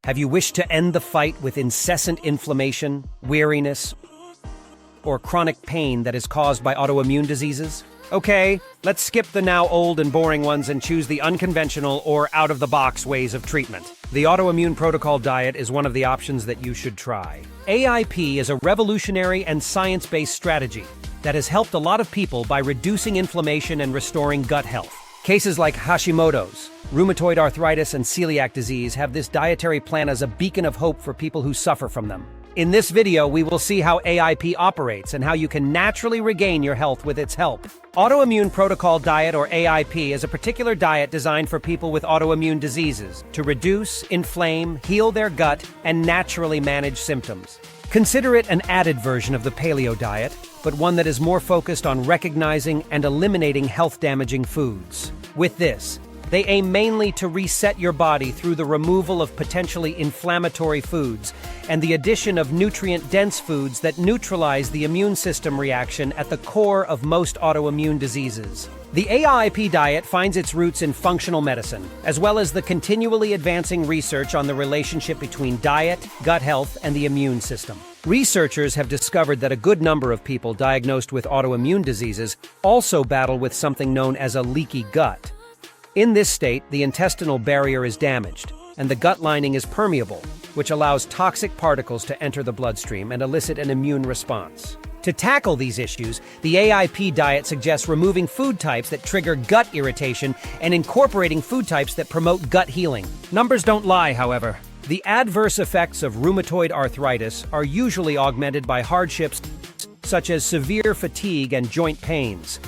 Have you wished to end the fight with incessant inflammation, weariness, or chronic pain that is caused by autoimmune diseases? Okay, let's skip the now old and boring ones and choose the unconventional or out-of-the-box ways of treatment. The Autoimmune Protocol Diet is one of the options that you should try. AIP is a revolutionary and science-based strategy that has helped a lot of people by reducing inflammation and restoring gut health. Cases like Hashimoto's, rheumatoid arthritis, and celiac disease have this dietary plan as a beacon of hope for people who suffer from them. In this video, we will see how AIP operates and how you can naturally regain your health with its help. Autoimmune Protocol Diet, or AIP, is a particular diet designed for people with autoimmune diseases to reduce, inflame, heal their gut, and naturally manage symptoms. Consider it an added version of the paleo diet, but one that is more focused on recognizing and eliminating health-damaging foods. With this, they aim mainly to reset your body through the removal of potentially inflammatory foods and the addition of nutrient-dense foods that neutralize the immune system reaction at the core of most autoimmune diseases. The AIP diet finds its roots in functional medicine, as well as the continually advancing research on the relationship between diet, gut health, and the immune system. Researchers have discovered that a good number of people diagnosed with autoimmune diseases also battle with something known as a leaky gut. In this state, the intestinal barrier is damaged, and the gut lining is permeable, which allows toxic particles to enter the bloodstream and elicit an immune response. To tackle these issues, the AIP diet suggests removing food types that trigger gut irritation and incorporating food types that promote gut healing. Numbers don't lie, however. The adverse effects of rheumatoid arthritis are usually augmented by hardships such as severe fatigue and joint pains.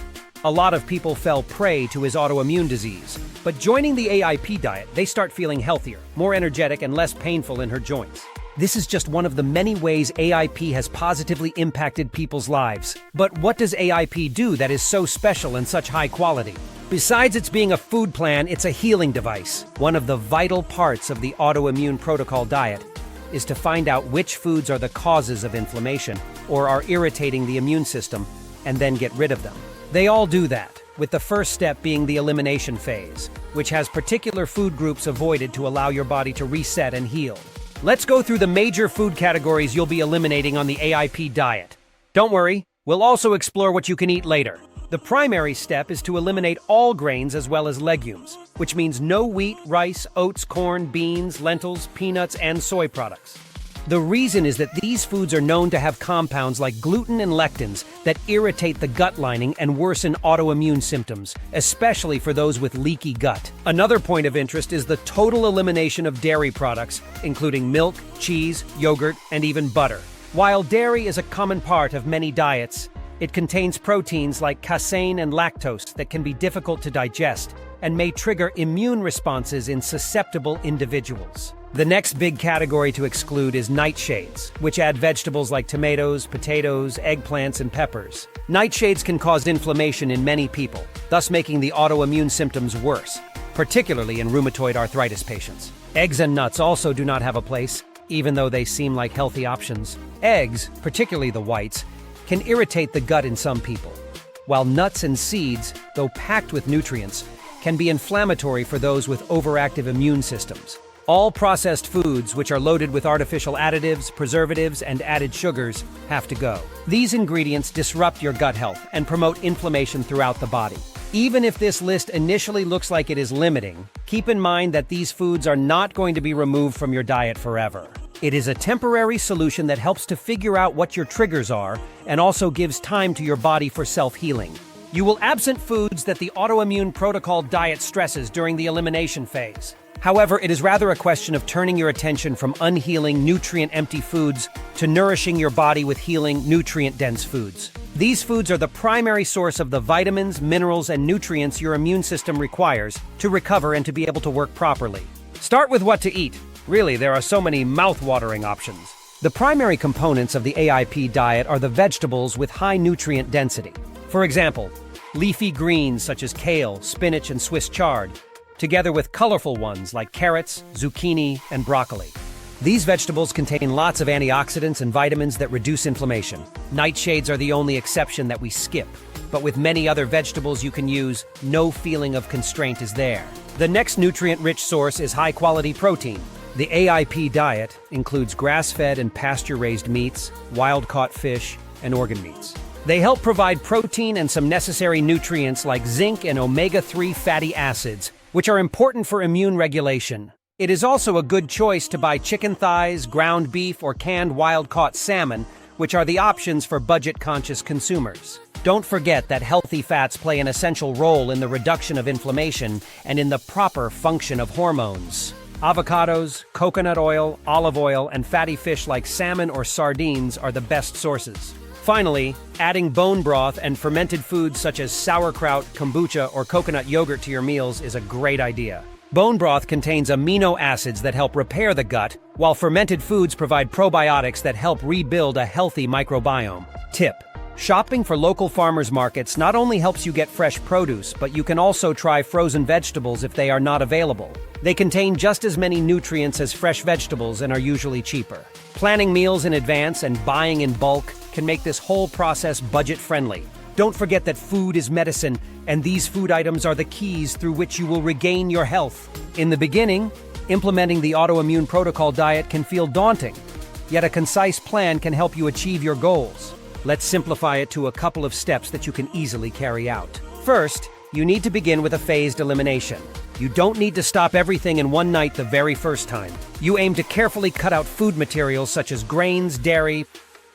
A lot of people fell prey to his autoimmune disease, but joining the AIP diet, they start feeling healthier, more energetic, and less painful in her joints. This is just one of the many ways AIP has positively impacted people's lives. But what does AIP do that is so special and such high quality? Besides its being a food plan, it's a healing device. One of the vital parts of the Autoimmune Protocol Diet is to find out which foods are the causes of inflammation or are irritating the immune system, and then get rid of them. They all do that, with the first step being the elimination phase, which has particular food groups avoided to allow your body to reset and heal. Let's go through the major food categories you'll be eliminating on the AIP diet. Don't worry, we'll also explore what you can eat later. The primary step is to eliminate all grains as well as legumes, which means no wheat, rice, oats, corn, beans, lentils, peanuts, and soy products. The reason is that these foods are known to have compounds like gluten and lectins that irritate the gut lining and worsen autoimmune symptoms, especially for those with leaky gut. Another point of interest is the total elimination of dairy products, including milk, cheese, yogurt, and even butter. While dairy is a common part of many diets, it contains proteins like casein and lactose that can be difficult to digest and may trigger immune responses in susceptible individuals. The next big category to exclude is nightshades, which add vegetables like tomatoes, potatoes, eggplants, and peppers. Nightshades can cause inflammation in many people, thus making the autoimmune symptoms worse, particularly in rheumatoid arthritis patients. Eggs and nuts also do not have a place, even though they seem like healthy options. Eggs, particularly the whites, can irritate the gut in some people, while nuts and seeds, though packed with nutrients, can be inflammatory for those with overactive immune systems. All processed foods, which are loaded with artificial additives, preservatives, and added sugars, have to go. These ingredients disrupt your gut health and promote inflammation throughout the body. Even if this list initially looks like it is limiting, keep in mind that these foods are not going to be removed from your diet forever. It is a temporary solution that helps to figure out what your triggers are and also gives time to your body for self-healing. You will absent foods that the Autoimmune Protocol Diet stresses during the elimination phase. However, it is rather a question of turning your attention from unhealing, nutrient-empty foods to nourishing your body with healing, nutrient-dense foods. These foods are the primary source of the vitamins, minerals, and nutrients your immune system requires to recover and to be able to work properly. Start with what to eat. Really, there are so many mouth-watering options. The primary components of the AIP diet are the vegetables with high nutrient density. For example, leafy greens such as kale, spinach, and Swiss chard, together with colorful ones like carrots, zucchini, and broccoli. These vegetables contain lots of antioxidants and vitamins that reduce inflammation. Nightshades are the only exception that we skip, but with many other vegetables you can use, no feeling of constraint is there. The next nutrient-rich source is high-quality protein. The AIP diet includes grass-fed and pasture-raised meats, wild-caught fish, and organ meats. They help provide protein and some necessary nutrients like zinc and omega-3 fatty acids, which are important for immune regulation. It is also a good choice to buy chicken thighs, ground beef, or canned wild-caught salmon, which are the options for budget-conscious consumers. Don't forget that healthy fats play an essential role in the reduction of inflammation and in the proper function of hormones. Avocados, coconut oil, olive oil, and fatty fish like salmon or sardines are the best sources. Finally, adding bone broth and fermented foods such as sauerkraut, kombucha, or coconut yogurt to your meals is a great idea. Bone broth contains amino acids that help repair the gut, while fermented foods provide probiotics that help rebuild a healthy microbiome. Tip: shopping for local farmers markets not only helps you get fresh produce, but you can also try frozen vegetables if they are not available. They contain just as many nutrients as fresh vegetables and are usually cheaper. Planning meals in advance and buying in bulk can make this whole process budget-friendly. Don't forget that food is medicine, and these food items are the keys through which you will regain your health. In the beginning, implementing the Autoimmune Protocol Diet can feel daunting, yet a concise plan can help you achieve your goals. Let's simplify it to a couple of steps that you can easily carry out. First, you need to begin with a phased elimination. You don't need to stop everything in one night the very first time. You aim to carefully cut out food materials such as grains, dairy,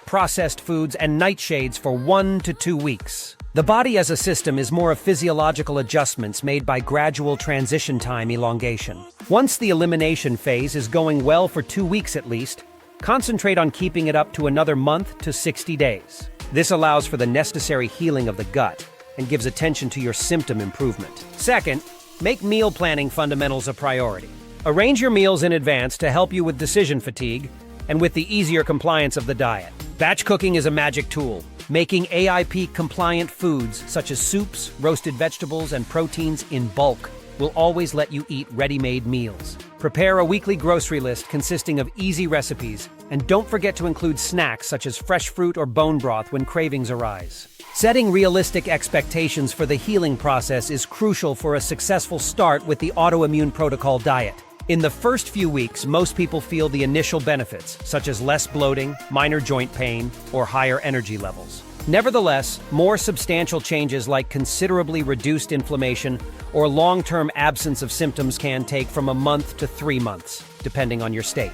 processed foods, and nightshades for 1 to 2 weeks. The body as a system is more of physiological adjustments made by gradual transition time elongation. Once the elimination phase is going well for 2 weeks at least, concentrate on keeping it up to another month to 60 days. This allows for the necessary healing of the gut and gives attention to your symptom improvement. Second, make meal planning fundamentals a priority. Arrange your meals in advance to help you with decision fatigue and with the easier compliance of the diet. Batch cooking is a magic tool. Making AIP-compliant foods such as soups, roasted vegetables, and proteins in bulk will always let you eat ready-made meals. Prepare a weekly grocery list consisting of easy recipes, and don't forget to include snacks such as fresh fruit or bone broth when cravings arise. Setting realistic expectations for the healing process is crucial for a successful start with the Autoimmune Protocol Diet. In the first few weeks, most people feel the initial benefits, such as less bloating, minor joint pain, or higher energy levels. Nevertheless, more substantial changes like considerably reduced inflammation or long-term absence of symptoms can take from a month to 3 months, depending on your state.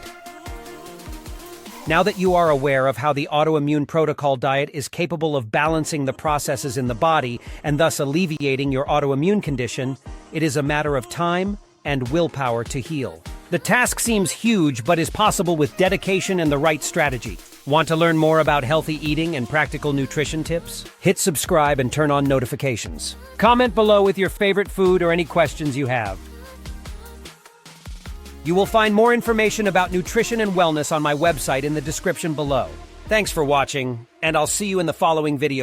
Now that you are aware of how the Autoimmune Protocol Diet is capable of balancing the processes in the body and thus alleviating your autoimmune condition, it is a matter of time and willpower to heal. The task seems huge, but is possible with dedication and the right strategy. Want to learn more about healthy eating and practical nutrition tips? Hit subscribe and turn on notifications. Comment below with your favorite food or any questions you have. You will find more information about nutrition and wellness on my website in the description below. Thanks for watching, and I'll see you in the following video.